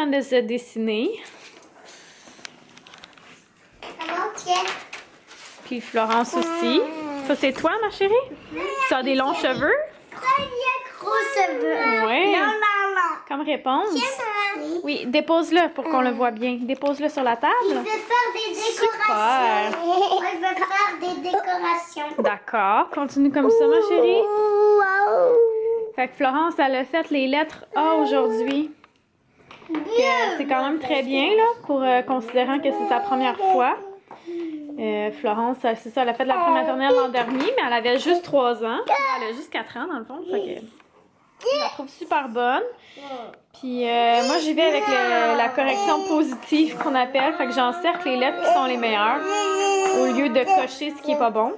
train de se dessiner. Puis Florence aussi. Ça, c'est toi, ma chérie? Tu as des longs cheveux? Gros cheveux. Oui. Non, non, non. Comme réponse? Tiens, Oui, dépose-le pour qu'on le voie bien. Dépose-le sur la il table. veut faire des décorations. Il veut faire des décorations. D'accord. Continue comme ça, ma chérie. Wow. Fait que Florence, elle a fait les lettres A aujourd'hui. C'est quand même très bien, là, pour considérant que c'est sa première fois. Florence, c'est ça, elle a fait de la maternelle l'an dernier, mais elle avait juste 3 ans. Elle a juste 4 ans, dans le fond. Fait que je la trouve super bonne. Puis moi, j'y vais avec la correction positive qu'on appelle. Fait que j'encercle les lettres qui sont les meilleures au lieu de cocher ce qui est pas bon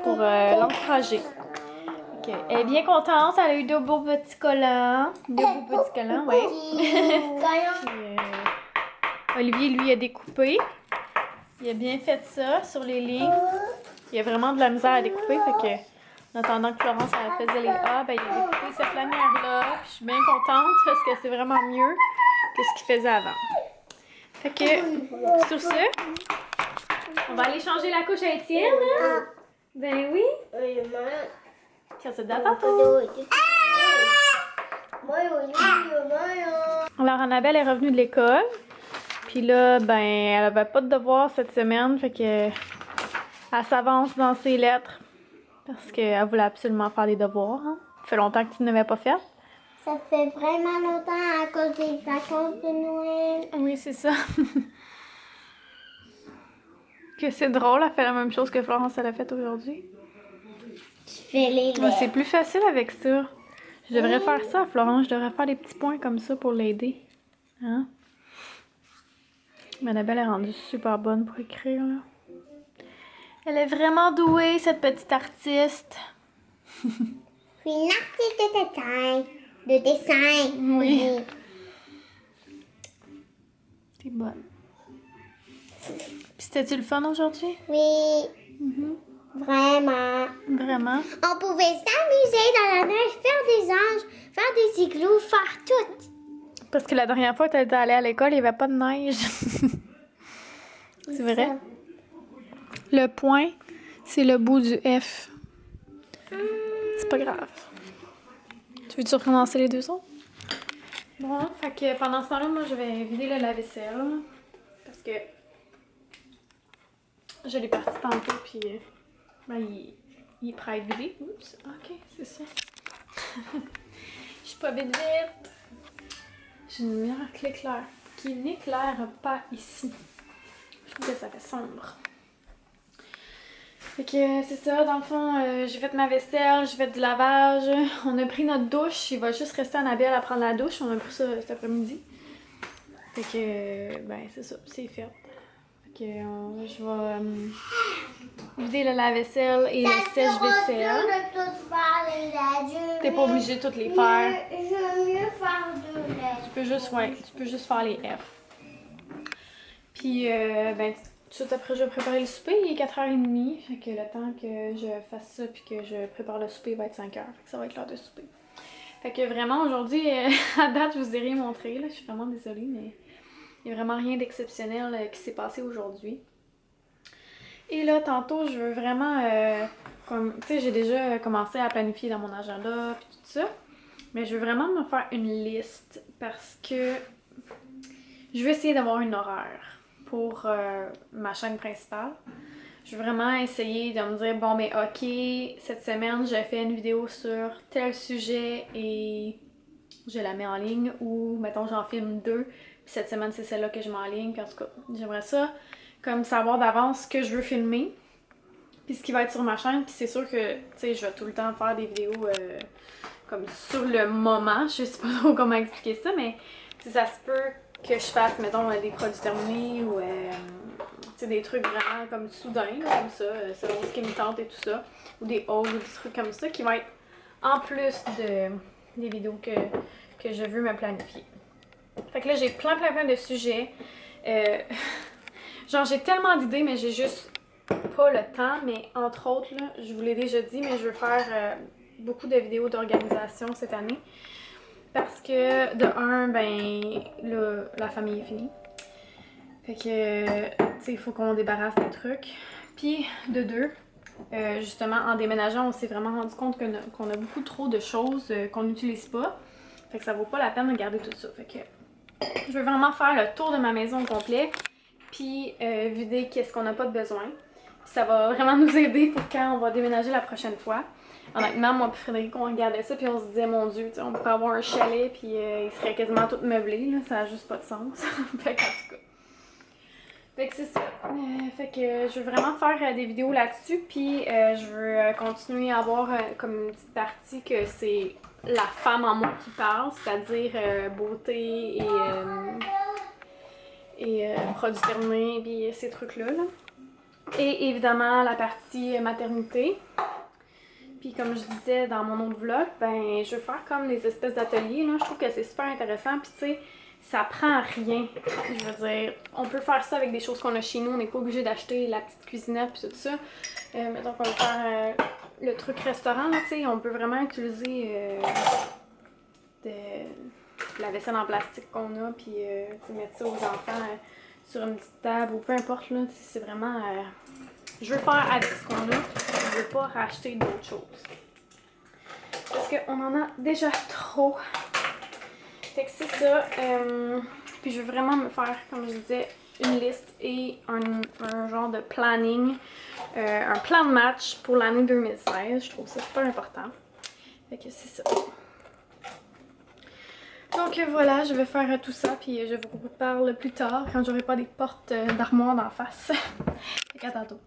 pour l'encourager. Okay. Elle est bien contente. Elle a eu 2 beaux petits collants. 2 beaux petits collants, oui. Olivier, lui, a découpé. Il a bien fait ça sur les lignes. Il a vraiment de la misère à découper. Fait que, en attendant que Florence elle faisait les A, ben, il a découpé cette lanière-là. Puis je suis bien contente parce que c'est vraiment mieux que ce qu'il faisait avant. Fait que, sur ce, on va aller changer la couche à Étienne. Hein? Ben oui. Tiens, c'est d'attente. Alors, Annabelle est revenue de l'école. Puis là, ben, elle avait pas de devoir cette semaine. Fait que elle s'avance dans ses lettres. Parce qu'elle voulait absolument faire des devoirs. Hein. Ça fait longtemps que tu n'avais pas fait. Ça fait vraiment longtemps à cause des vacances de Noël. Oui, c'est ça. Que c'est drôle, elle fait la même chose que Florence elle a fait aujourd'hui. Tu fais les lettres. Ouais, c'est plus facile avec ça. Je devrais faire ça, Florence. Je devrais faire des petits points comme ça pour l'aider. Hein? Mais Annabelle est rendue super bonne pour écrire, là. Elle est vraiment douée, cette petite artiste. Puis une artiste de dessin. Oui. T'es bonne. Puis c'était-tu le fun aujourd'hui? Oui. Vraiment. Vraiment? On pouvait s'amuser dans la neige, faire des anges, faire des igloos, faire tout. Parce que la dernière fois que t'étais allée à l'école, il n'y avait pas de neige. C'est vrai? Le point, c'est le bout du F. C'est pas grave. Tu veux-tu recommencer les 2 autres? Bon, fait que pendant ce temps-là, moi, je vais vider le lave-vaisselle. Parce que je l'ai parti tantôt, puis ben, il est prêt à être vidé. Oups, ok, c'est ça. Je suis pas vite. J'ai une lumière qui éclaire. Qui n'éclaire pas ici. Je trouve que ça fait sombre. Fait que c'est ça, dans le fond, j'ai fait ma vaisselle, j'ai fait du lavage. On a pris notre douche. Il va juste rester Annabelle à prendre la douche. On a pris ça cet après-midi. Fait que, ben c'est ça, c'est fait. Fait que je vais vider le lave-vaisselle et le sèche-vaisselle. T'es pas obligé de toutes les faire. Je veux mieux faire 2 lettres. Tu peux juste faire les F. Puis, ben, tout de suite après, je vais préparer le souper. Il est 4h30. Fait que le temps que je fasse ça puis que je prépare le souper, il va être 5h. Fait que ça va être l'heure de souper. Fait que vraiment, aujourd'hui, à date, je vous ai rien montré. Là. Je suis vraiment désolée, mais il n'y a vraiment rien d'exceptionnel qui s'est passé aujourd'hui. Et là, tantôt, je veux vraiment... comme, tu sais, j'ai déjà commencé à planifier dans mon agenda puis tout ça. Mais je veux vraiment me faire une liste parce que je veux essayer d'avoir une horaire pour ma chaîne principale. Je veux vraiment essayer de me dire, bon, mais ok, cette semaine, je fais une vidéo sur tel sujet et je la mets en ligne. Ou, mettons, j'en filme 2, puis cette semaine, c'est celle-là que je mets en ligne. Puis en tout cas, j'aimerais ça, comme savoir d'avance ce que je veux filmer, puis ce qui va être sur ma chaîne. Puis c'est sûr que, tu sais, je vais tout le temps faire des vidéos comme sur le moment. Je sais pas trop comment expliquer ça, mais ça se peut que je fasse, mettons, des produits terminés ou des trucs vraiment comme soudains, là, comme ça, selon ce qui me tente et tout ça. Ou des hauls ou des trucs comme ça qui vont être en plus des vidéos que je veux me planifier. Fait que là, j'ai plein de sujets. Genre, j'ai tellement d'idées, mais j'ai juste pas le temps. Mais entre autres, là, je vous l'ai déjà dit, mais je veux faire beaucoup de vidéos d'organisation cette année. Parce que de un, ben là, la famille est finie. Fait que, tu sais, il faut qu'on débarrasse des trucs. Puis de deux, justement, en déménageant, on s'est vraiment rendu compte qu'on a beaucoup trop de choses qu'on n'utilise pas. Fait que ça vaut pas la peine de garder tout ça. Fait que je veux vraiment faire le tour de ma maison au complet. Puis vider qu'est-ce qu'on n'a pas de besoin. Ça va vraiment nous aider pour quand on va déménager la prochaine fois. Honnêtement, moi et Frédéric, on regardait ça puis on se disait, mon Dieu, on pourrait avoir un chalet puis il serait quasiment tout meublé, là, ça n'a juste pas de sens. Fait qu'en tout cas. Fait que c'est ça. Fait que je veux vraiment faire des vidéos là-dessus puis je veux continuer à avoir comme une petite partie que c'est la femme en moi qui parle, c'est-à-dire beauté et produits terminés puis ces trucs-là. Là. Et évidemment la partie maternité. Puis comme je disais dans mon autre vlog, ben je veux faire comme des espèces d'ateliers. Je trouve que c'est super intéressant. Puis tu sais, ça prend rien. Je veux dire, on peut faire ça avec des choses qu'on a chez nous. On n'est pas obligé d'acheter la petite cuisinette puis tout ça. Mettons qu'on va faire le truc restaurant, là, tu sais. On peut vraiment utiliser de la vaisselle en plastique qu'on a. Puis mettre ça aux enfants sur une petite table ou peu importe. Là, c'est vraiment... je veux faire avec ce qu'on a. Je veux pas racheter d'autres choses. Parce qu'on en a déjà trop. Fait que c'est ça. Puis je veux vraiment me faire, comme je disais, une liste et un genre de planning. Un plan de match pour l'année 2016. Je trouve ça super important. Fait que c'est ça. Donc voilà, je vais faire tout ça. Puis je vous reparle plus tard quand j'aurai pas des portes d'armoire d'en face. Fait qu'à tantôt.